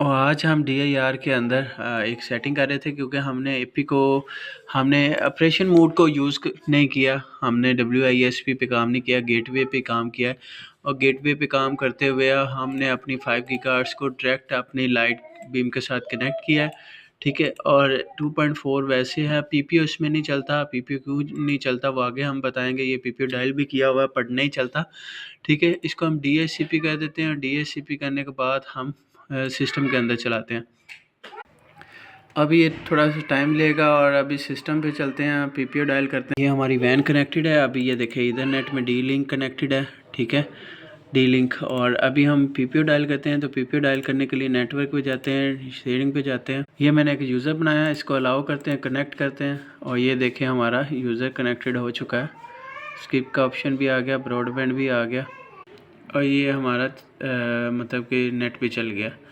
और आज हम DIR के अंदर एक सेटिंग कर रहे थे क्योंकि हमने एपी को हमने ऑपरेशन मोड को यूज़ नहीं किया, हमने WISP पे काम नहीं किया, गेटवे पे काम किया है। और गेटवे पे काम करते हुए हमने अपनी 5 गीगाहर्ट्ज़ को डायरेक्ट अपनी लाइट बीम के साथ कनेक्ट किया है, ठीक है। और 2.4 वैसे है, PPO इसमें नहीं चलता। PPO क्यों नहीं चलता वो आगे हम बताएंगे। ये PPO डायल भी किया हुआ है पर नहीं चलता, ठीक है। इसको हम DHCP कह देते हैं। DHCP करने के बाद हम सिस्टम के अंदर चलाते हैं। अभी ये थोड़ा सा टाइम लेगा और अभी सिस्टम पे चलते हैं, PPO डायल करते हैं। ये हमारी वैन कनेक्टेड है। अभी ये देखिए इथरनेट में D-Link कनेक्टेड है, ठीक है, D-Link। और अभी हम PPO डायल करते हैं। तो PPO डायल करने के लिए नेटवर्क पे जाते हैं, शेयरिंग पे जाते हैं। ये मैंने एक यूज़र बनाया है, इसको अलाउ करते हैं, कनेक्ट करते हैं। और ये देखें हमारा यूज़र कनेक्टेड हो चुका है। स्किप का ऑप्शन भी आ गया, ब्रॉडबैंड भी आ गया और ये हमारा मतलब कि नेट भी चल गया।